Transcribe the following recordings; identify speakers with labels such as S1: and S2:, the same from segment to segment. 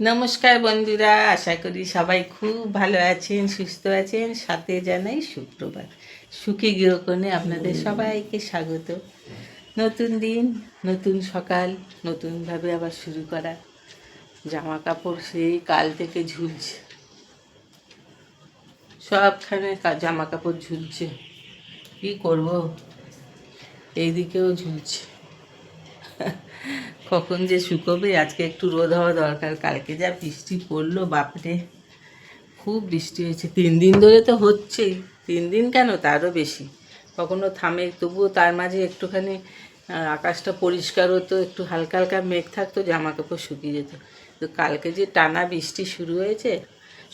S1: নমস্কার বন্ধুরা, আশা করি সবাই খুব ভালো আছেন, সুস্থ আছেন। সাথে জানাই সুপ্রভাত। সুখী গৃহকোণে আপনাদের সবাইকে স্বাগত। নতুন দিন, নতুন সকাল, নতুনভাবে আবার শুরু করা। জামা কাপড় সেই কাল থেকে ঝুলছে, সবখানে জামা কাপড় ঝুলছে। কী করব, এইদিকেও ঝুলছে। কখন যে শুকোবে। আজকে একটু রোদ হওয়া দরকার। কালকে যা বৃষ্টি পড়লো, বাপরে, খুব বৃষ্টি হয়েছে। 3 দিন ধরে তো হচ্ছেই। 3 দিন কেন, তারও বেশি। কখনো থামে, তবুও তার মাঝে একটুখানি আকাশটা পরিষ্কার হতো, একটু হালকা হালকা মেঘ থাকতো, জামা কাপড় শুকিয়ে যেত। তো কালকে যে টানা বৃষ্টি শুরু হয়েছে,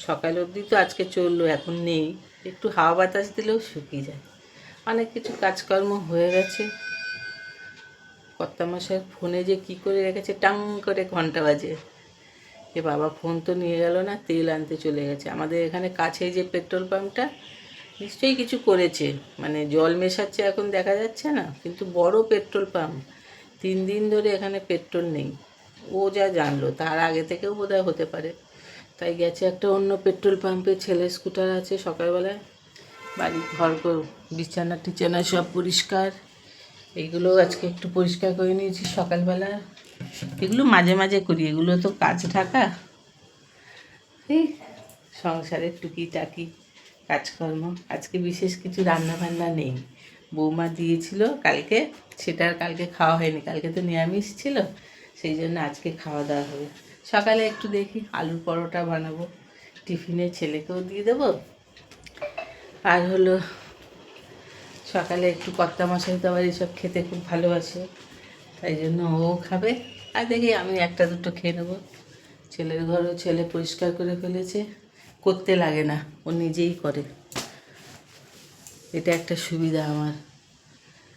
S1: সকাল অবধি তো আজকে চললো, এখন নেই। একটু হাওয়া বাতাস দিলেও শুকিয়ে যায়। অনেক কিছু কাজকর্ম হয়ে গেছে। কর্তামশাই ফোনে যে কী করে রেখেছে, টাং করে ঘন্টা বাজে। এ বাবা, ফোন তো নিয়ে গেল না, তেল আনতে চলে গেছে। আমাদের এখানে কাছেই যে পেট্রোল পাম্পটা, নিশ্চয়ই কিছু করেছে, মানে জল মেশাচ্ছে এখন দেখা যাচ্ছে না, কিন্তু বড় পেট্রোল পাম্প। 3 দিন ধরে এখানে পেট্রোল নেই। ও যা জানলো, তার আগে থেকেও বোধহয় হতে পারে। তাই গেছে একটা অন্য পেট্রোল পাম্পে। ছেলের স্কুটার আছে। সকালবেলায় বাড়ি ঘর বিছানা টিছানা সব পরিষ্কার। এইগুলো আজকে একটু পরিষ্কার করে নিয়েছি সকালবেলা। এগুলো মাঝে মাঝে করি, এগুলো তো কাজ ঢাকা। এই সংসারের টুকিটাকি কাজকর্ম। আজকে বিশেষ কিছু রান্না বান্না নেই। বৌমা দিয়েছিল কালকে, সেটা আর কালকে খাওয়া হয়নি। কালকে তো নিরামিষ ছিল, সেই জন্য আজকে খাওয়া দাওয়া হবে। সকালে একটু দেখি আলুর পরোটা বানাবো, টিফিনে ছেলেকেও দিয়ে দেবো। আর হলো সকালে একটু কর্তামশাই তো আবার এসব খেতে খুব ভালোবাসে, তাই জন্য ও খাবে। আর দেখি আমি একটা দুটো খেয়ে নেবো। ছেলের ঘরও ছেলে পরিষ্কার করে ফেলেছে, করতে লাগে না, ও নিজেই করে। এটা একটা সুবিধা আমার।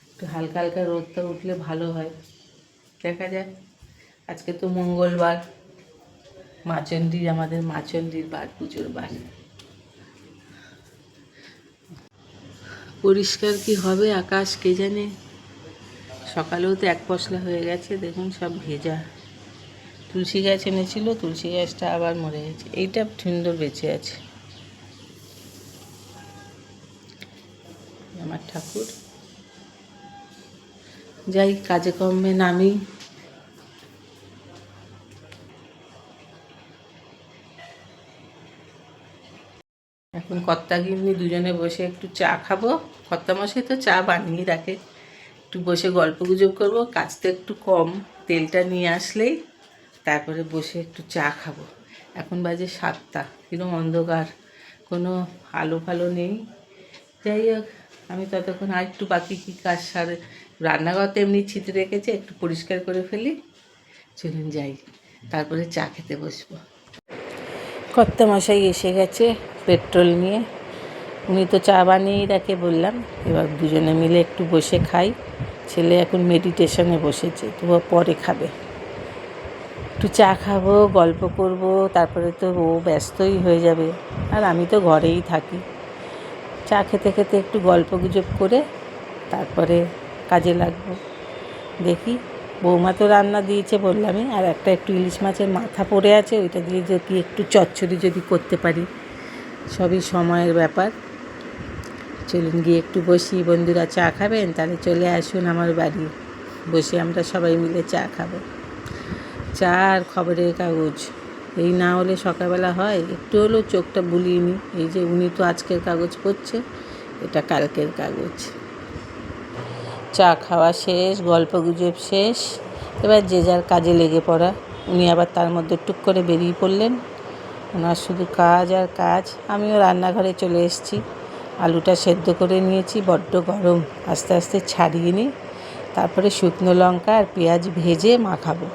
S1: একটু হালকা হালকা রোদটা উঠলে ভালো হয়। দেখা যাক। আজকে তো মঙ্গলবার, মাচণ্ডীর, আমাদের মাচণ্ডীর বার, পুজোর বার। পরিষ্কার কি হবে আকাশ কে জানে। সকালেও তো এক পশলা হয়ে গেছে, দেখুন সব ভেজা। তুলসী গাছ এনেছিল, তুলসী গাছটা আবার মরে গেছে। এইটা সুন্দর বেঁচে আছে। আমার ঠাকুর। যাই কাজে কর্মে নামি। এখন কর্তা গিন্নি দুজনে বসে একটু চা খাবো। কর্তামশাই তো চা বানিয়ে রাখে। একটু বসে গল্প গুজব করবো। কাজ তো একটু কম, তেলটা নিয়ে আসলেই তারপরে বসে একটু চা খাবো। এখন বাজে 7টা, কিরম অন্ধকার, কোনো আলো ফালো নেই। যাই হোক, আমি ততক্ষণ আর একটু বাকি কী কাজ সারে। রান্নাঘর তো এমনি ছিটে রেখেছে, একটু পরিষ্কার করে ফেলি। চলুন যাই, তারপরে চা খেতে বসবো। কর্তামশাই এসে গেছে পেট্রোল নিয়ে। উনি তো চা বানিয়েই রাখে বললাম। এবার দুজনে মিলে একটু বসে খাই। ছেলে এখন মেডিটেশনে বসেছে, তো পরে খাবে। একটু চা খাবো, গল্প করব, তারপরে তো ও ব্যস্তই হয়ে যাবে। আর আমি তো ঘরেই থাকি। চা খেতে খেতে একটু গল্প গুজব করে তারপরে কাজে লাগবো। দেখি, বৌমা তো রান্না দিয়েছে বললামই, আর একটা একটু ইলিশ মাছের মাথা পড়ে আছে, ওইটা দিয়ে যদি একটু চচ্চড়ি যদি করতে পারি। সবই সময়ের ব্যাপার। চলুন গিয়ে একটু বসি। বন্ধুরা চা খাবেন? তাহলে চলে আসুন আমার বাড়ি, বসে আমরা সবাই মিলে চা খাবো। চা আর খবরের কাগজ, এই না হলে সকালবেলা হয়? একটু হলেও চোখটা বুলিয়ে নিই। এই যে উনি তো আজকের কাগজ পড়ছে, এটা কালকের কাগজ। চা খাওয়া শেষ, গল্প গুজব শেষ, এবার যে যার কাজে লেগে পড়া। উনি আবার তার মধ্যে টুক করে বেরিয়ে পড়লেন। ওনার শুধু কাজ আর কাজ। আমিও রান্নাঘরে চলে এসেছি। আলুটা সেদ্ধ করে নিয়েছি, বড্ড গরম, আস্তে আস্তে ছাড়িয়ে নিই। তারপরে শুকনো লঙ্কা আর পেঁয়াজ ভেজে মাখাবো।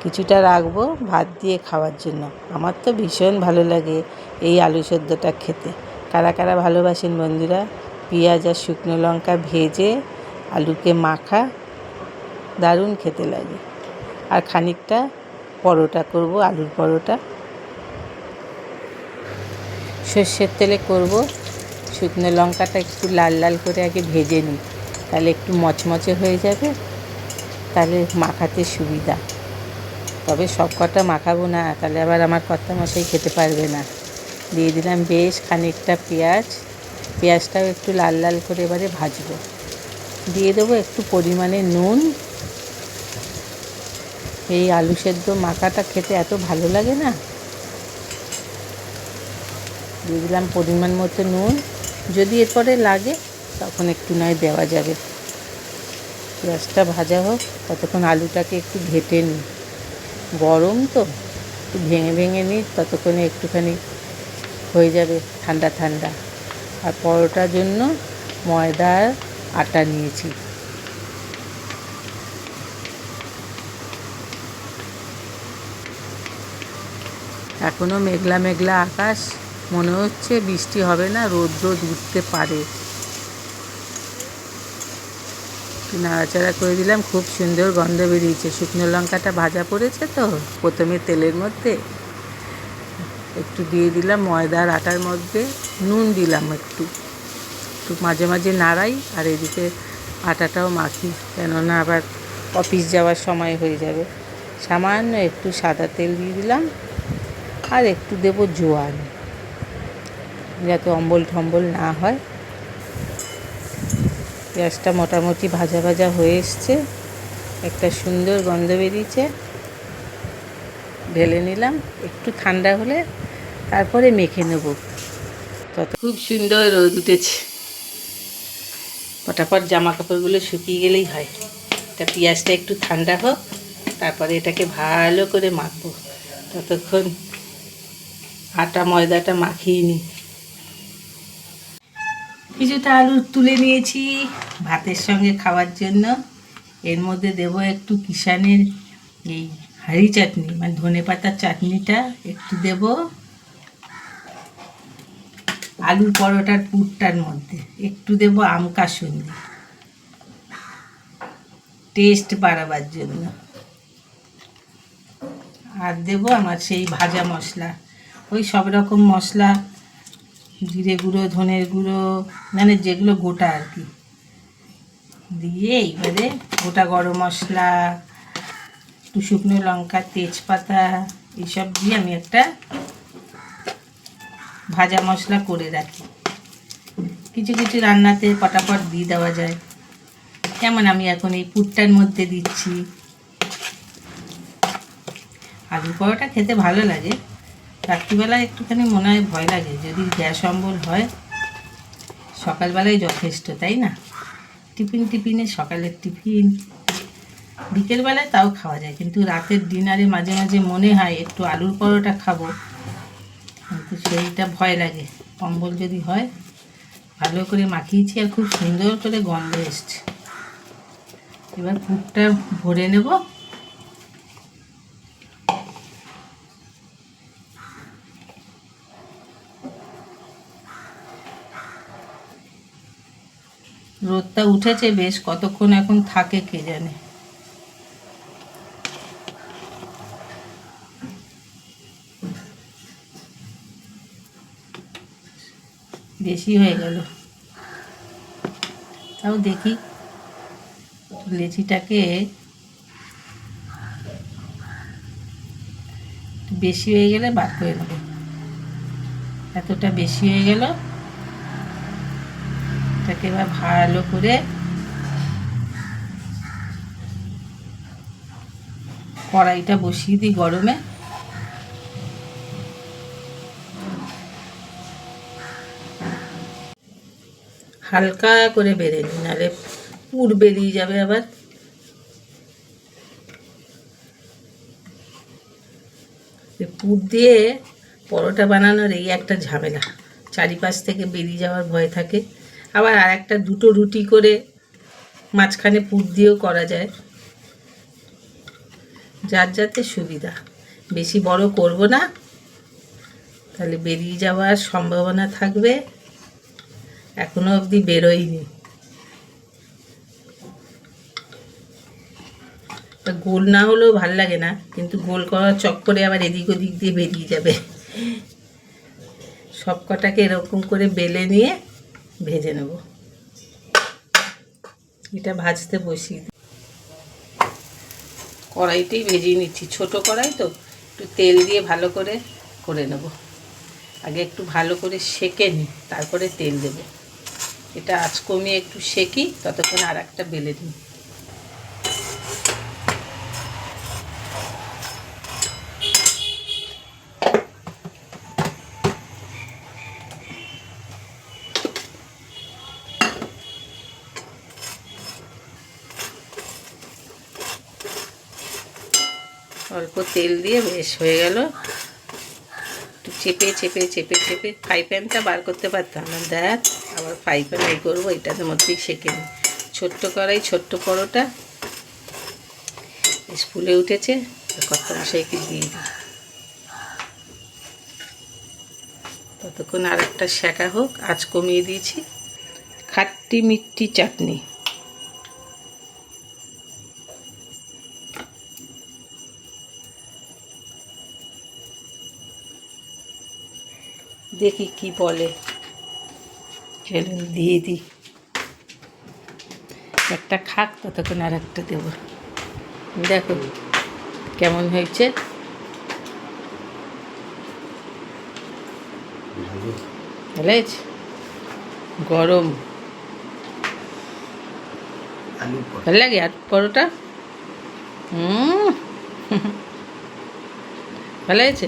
S1: কিছুটা রাখবো ভাত দিয়ে খাওয়ার জন্য। আমার তো ভীষণ ভালো লাগে এই আলু সেদ্ধটা খেতে। কারা কারা ভালোবাসেন বন্ধুরা? পেঁয়াজ আর শুকনো লঙ্কা ভেজে আলুকে মাখা, দারুণ খেতে লাগে। আর খানিকটা পরোটা করব, আলুর পরোটা। সর্ষের তেলে করব। শুকনো লঙ্কাটা একটু লাল লাল করে আগে ভেজে নিই, তাহলে একটু মচমচে হয়ে যাবে, তাহলে মাখাতে সুবিধা। তবে সব কটা মাখাবো না, তাহলে আবার আমার কর্তামশাই খেতে পারবে না। দিয়ে দিলাম বেশ খানিকটা পেঁয়াজ, পেঁয়াজটাও একটু লাল লাল করে এবারে ভাজবো। দিয়ে দেবো একটু পরিমাণে নুন। এই আলু সেদ্ধ মাখাটা খেতে এত ভালো লাগে না। দিয়ে দিলাম পরিমাণ মতো নুন, যদি এরপরে লাগে তখন একটু নয় দেওয়া যাবে। পেঁয়াজটা ভাজা হোক, ততক্ষণ আলুটাকে একটু ঘেটে নিই। গরম তো একটু ভেঙে ভেঙে নিই, ততক্ষণে একটুখানি হয়ে যাবে ঠান্ডা ঠান্ডা। আর পরোটার জন্য ময়দার আটা নিয়েছি। এখনও মেঘলা মেঘলা আকাশ, মনে হচ্ছে বৃষ্টি হবে না, রৌদ্র উঠতে পারে। নাড়াচাড়া করে দিলাম, খুব সুন্দর গন্ধ বেরিয়েছে। শুকনো লঙ্কাটা ভাজা পড়েছে তো প্রথমে তেলের মধ্যে, একটু দিয়ে দিলাম ময়দার আটার মধ্যে, নুন দিলাম একটু মাঝে মাঝে নাড়াই, আর এদিকে আটাটাও মাখি, কেননা আবার অফিস যাওয়ার সময় হয়ে যাবে। সামান্য একটু সাদা তেল দিয়ে দিলাম, আর একটু দেবো জোয়ান, যাতে অম্বল ঠম্বল না হয়। পেঁয়াজটা মোটামুটি ভাজা ভাজা হয়ে এসছে, একটা সুন্দর গন্ধ বেরিয়েছে। ঢেলে নিলাম, একটু ঠান্ডা হলে তারপরে মেখে নেব। তত খুব সুন্দর রোদ উঠেছে, ফটাফট জামা কাপড়গুলো শুকিয়ে গেলেই হয়। এটা পেঁয়াজটা একটু ঠান্ডা হোক, তারপরে এটাকে ভালো করে মাখবো। ততক্ষণ আটা ময়দাটা মাখিয়ে নিই। কিছুটা আলু তুলে নিয়েছি ভাতের সঙ্গে খাওয়ার জন্য। এর মধ্যে দেবো একটু কিষানের এই হাঁড়ি চাটনি, মানে ধনে পাতার চাটনিটা একটু দেব আলুর পরোটার পুরটার মধ্যে, একটু দেব আম কাসুন্দি টেস্ট বাড়াবার জন্য, আর দেব আমার সেই ভাজা মশলা, ওই সব রকম মশলা, জিরে গুঁড়ো, ধনের গুঁড়ো, মানে যেগুলো গোটা আর কি, দিয়ে এইবারে গোটা গরম মশলা, একটু শুকনো লঙ্কা, তেজপাতা, এইসব দিয়ে আমি একটা ভাজা মশলা করে রাখি। কিছু কিছু রান্নাতে পটাপট দিয়ে দেওয়া যায়, যেমন আমি এখন এই পুরটার মধ্যে দিচ্ছি। আলু পরোটা খেতে ভালো লাগে, রাত্রিবেলায় একটুখানি মনে হয় ভয় লাগে, যদি গ্যাস অম্বল হয়। সকালবেলায় যথেষ্ট, তাই না? টিফিনে সকালের টিফিন, বিকেলবেলায় তাও খাওয়া যায়, কিন্তু রাতের ডিনারে মাঝে মাঝে মনে হয় একটু আলুর পরোটা খাবো, কিন্তু সেইটা ভয় লাগে। অম্বল যদি হয়, ভালো করে মাখিয়েছি আর খুব সুন্দর করে গন্ধ এসছে। এবার পুরটা ভরে নেব। রোদটা উঠেছে বেশ, কতক্ষণ এখন থাকে কে জানে। বেশি হয়ে গেল, তাও দেখি লেচিটাকে, বেশি হয়ে গেলে বাদ করে নেব। এতটা বেশি হয়ে গেল, এটাকে এবার ভালো করে কড়াইটা বসিয়ে দিই গরমে। হালকা করে বেড়ে নিই, নাহলে পুর বেরিয়ে যাবে আবার। পুর দিয়ে পরোটা বানানোর এই একটা ঝামেলা, চারিপাশ থেকে বেরিয়ে যাওয়ার ভয় থাকে। আবার আর একটা দুটো রুটি করে মাঝখানে পুর দিয়েও করা যায়, যার যাতে সুবিধা। বেশি বড় করব না, তাহলে বেরিয়ে যাওয়ার সম্ভাবনা থাকবে। এখনো অবধি বেরোয়নি। গোল না হলেও ভাল লাগে না, কিন্তু গোল করার চক্করে আবার এদিক ওদিক দিয়ে বেরিয়ে যাবে। সব কটাকে এরকম করে বেলে নিয়ে ভেজে নেব। এটা ভাজতে বসিয়ে দিই। কড়াইতেই ভেজে নিচ্ছি, ছোট কড়াই তো, একটু তেল দিয়ে ভালো করে করে নেব। আগে একটু ভালো করে সেঁকে নিই, তারপরে তেল দেব। এটা আঁচ কমিয়ে একটু সেঁকি, ততক্ষণ আর একটা বেলে নিই। অল্প তেল দিয়ে বেশ হয়ে গেল। একটু চেপে চেপে চেপে চেপে ফ্রাই প্যানটা বার করতে পারতাম না, দেখ আবার ফ্রাই প্যান এই করবো, এটার মধ্যেই সেঁকে নিই। ছোট্ট কড়াই, ছোট্ট পরোটা বেশ ফুলে উঠেছে, কর্তামশাইকে দিয়ে দিই। ততক্ষণ আর একটা সেঁকা হোক, আঁচ কমিয়ে দিয়েছি। খাট্টি মিষ্টি চাটনি, দেখি কি বলে, চলুন দিয়ে দিই। একটা খাক, ততক্ষণ আর একটা দেবো। দেখো কেমন হয়েছে, ভালো হয়েছে। গরম ভালো লাগে আর পরোটা। ভালো হয়েছে।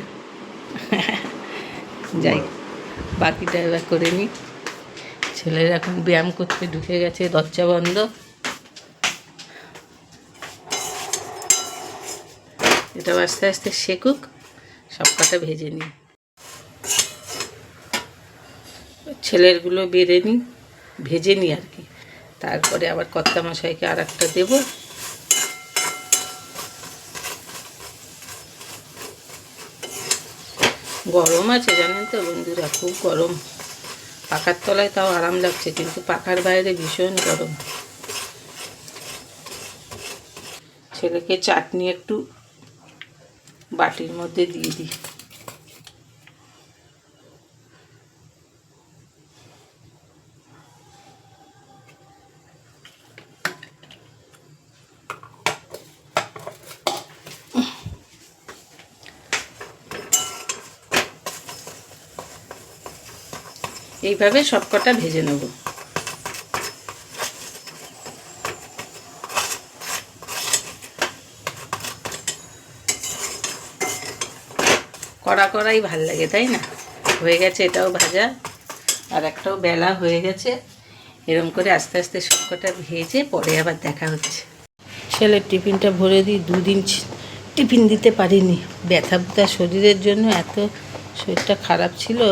S1: যাই, বাকিটা এবার করে নিই। ছেলের এখন ব্যায়াম করতে ঢুকে গেছে, দরজা বন্ধ। এটা আস্তে আস্তে শেকুক, সব কটা ভেজে নিই। ছেলেরগুলো বেড়ে নিই, ভেজে নিই আর কি, তারপরে আবার কর্তামশাইকে আর একটা দেবো। গরম আছে জানেন তো বন্ধুরা, খুব গরম। পাখার তলায় তাও আরাম লাগছে, কিন্তু পাখার বাইরে ভীষণ গরম। ছেলেকে চাটনি একটু বাটির মধ্যে দিয়ে দিই। এইভাবে সবকটা ভেজে নেব। কড়া কড়াই ভাল লাগে, তাই না? হয়ে গেছে এটাও ভাজা, আর একটাও বেলা হয়ে গেছে। এরকম করে আস্তে আস্তে সবকটা ভেজে পরে আবার দেখা হচ্ছে। ছেলের টিফিনটা ভরে দিই। দুদিন টিফিন দিতে পারিনি, ব্যথা ব্যথা শরীরের জন্য, এত শরীরটা খারাপ ছিল।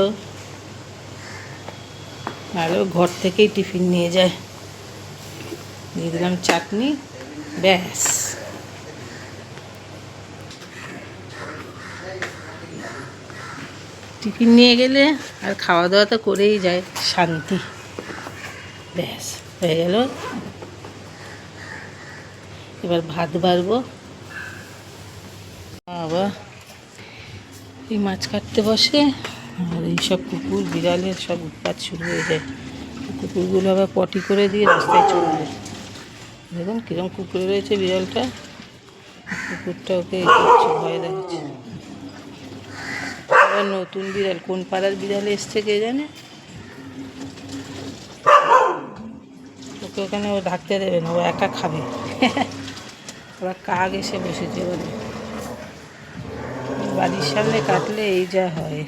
S1: আরও ঘর থেকেই টিফিন নিয়ে যায়। দিয়ে দিলাম চাটনি, ব্যাস। টিফিন নিয়ে গেলে আর খাওয়া দাওয়া তো করেই যায়, শান্তি। ব্যাস হয়ে গেল। এবার ভাত বাড়বো। আবার এই মাছ কাটতে বসে, আর এইসব কুকুর বিড়ালের সব উৎপাত শুরু হয়ে যায়। কুকুরগুলো আবার পটি করে দিয়ে রাস্তায় চলে যায়। দেখুন কিরম কুকুরে রয়েছে বিড়ালটা, কুকুরটা ওকে ভয় দেখাচ্ছে। আবার নতুন বিড়াল, কোন পাড়ার বিড়াল এসছে কে জানে। ওকে ওখানে ও ঢাকতে দেবে না, ও একা খাবে। আবার কাক এসে বসেছে বলে, বাড়ির সামনে কাটলে এই যা হয়।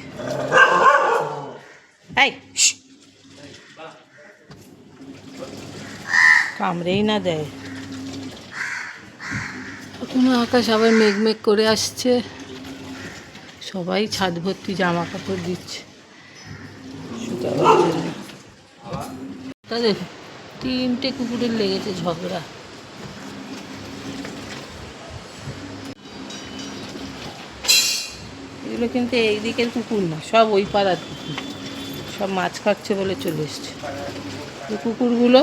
S1: এই কামড়েই না দেয়। কোনো আকাশ আবার মেঘ করে আসছে, সবাই ছাদ ভর্তি জামা কাপড় দিচ্ছে শুকাবার জন্য। তা দেখো 3টে কুকুরের লেগেছে ঝগড়া। এগুলো কিন্তু এই দিকের কুকুর না, সব ওই পাড়ার কুকুর, সব মাছ খাচ্ছে বলে চলে এসছে। এই কুকুরগুলো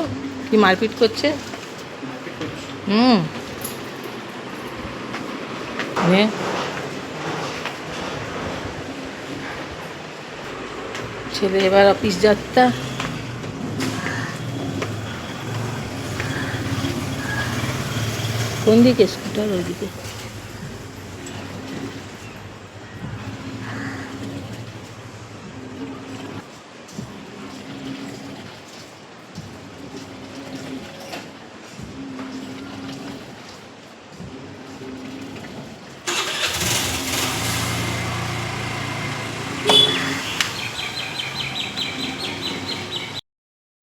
S1: কি মারপিট করছে। ছেলে এবার অফিস যাত্রা। কোন দিকে? স্কুটার ওইদিকে।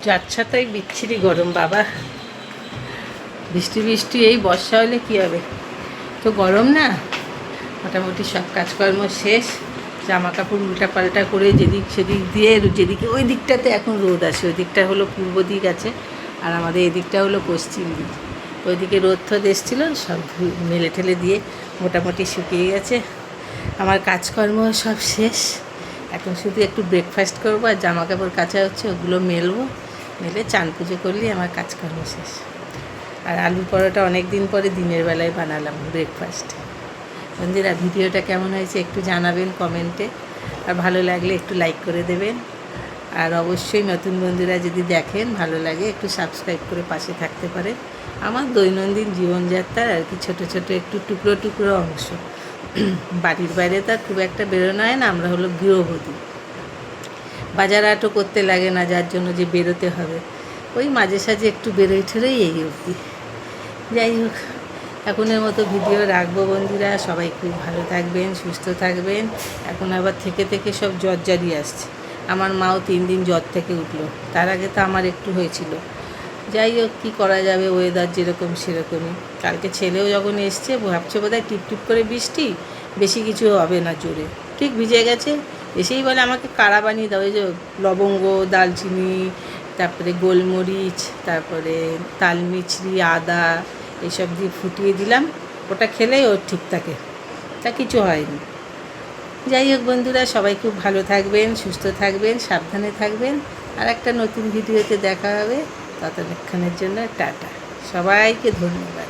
S1: যাচ্ছা তাই বিচ্ছিরি গরম বাবা। বৃষ্টি বৃষ্টি এই বর্ষা হলে কী হবে, তো গরম না। মোটামুটি সব কাজকর্ম শেষ, জামা কাপড় উল্টাপাল্টা করে যেদিক সেদিক দিয়ে, যেদিকে ওই দিকটাতে এখন রোদ আসে, ওই দিকটা হলো পূর্ব দিক আছে, আর আমাদের এদিকটা হলো পশ্চিম দিক। ওইদিকে রোদ থোদ এসেছিলো, সব মেলে ঠেলে দিয়ে মোটামুটি শুকিয়ে গেছে। আমার কাজকর্ম সব শেষ, এখন শুধু একটু ব্রেকফাস্ট করবো, আর জামা কাপড় কাচা হচ্ছে, ওগুলো মেলবো, মেলে চান পুজো করলেই আমার কাজকর্ম শেষ। আর আলুর পরোটা অনেক দিন পরে দিনের বেলায় বানালাম ব্রেকফাস্ট। বন্ধুরা, ভিডিওটা কেমন হয়েছে একটু জানাবেন কমেন্টে, আর ভালো লাগলে একটু লাইক করে দেবেন। আর অবশ্যই নতুন বন্ধুরা যদি দেখেন ভালো লাগে একটু সাবস্ক্রাইব করে পাশে থাকতে পারেন। আমার দৈনন্দিন জীবনযাত্রার আর কি ছোটো ছোটো একটু টুকরো টুকরো অংশ। বাড়ির বাইরে তো আর খুব একটা বেরোনো হয় না, আমরা হলো গৃহবধূ, বাজার হাটও করতে লাগে না, যার জন্য যে বেরোতে হবে, ওই মাঝে সাঝে একটু বেরোই ঠেরোই এই অবধি। যাই হোক, এখনের মতো ভিডিও রাখবো বন্ধুরা, সবাই খুব ভালো থাকবেন, সুস্থ থাকবেন। এখন আবার থেকে থেকে সব জ্বর জারি আসছে, আমার মাও 3 দিন জ্বর থেকে উঠলো, তার আগে তো আমার একটু হয়েছিল। যাই হোক, কী করা যাবে, ওয়েদার যেরকম সেরকমই। কালকে ছেলেও যখন এসছে ভাবছে বোধহয় টিপ টিপ করে বৃষ্টি, বেশি কিছু হবে না, জোরে ঠিক ভিজে গেছে। এসেই বলে আমাকে কাড়া বানিয়ে দাও, এই যে লবঙ্গ, দালচিনি, তারপরে গোলমরিচ, তারপরে তালমিছরি, আদা, এইসব দিয়ে ফুটিয়ে দিলাম, ওটা খেলেই ওর ঠিক থাকে, তা কিছু হয়নি। যাই হোক বন্ধুরা, সবাই খুব ভালো থাকবেন, সুস্থ থাকবেন, সাবধানে থাকবেন। আর একটা নতুন ভিডিওতে দেখা হবে, ততক্ষণের জন্য টাটা, সবাইকে ধন্যবাদ।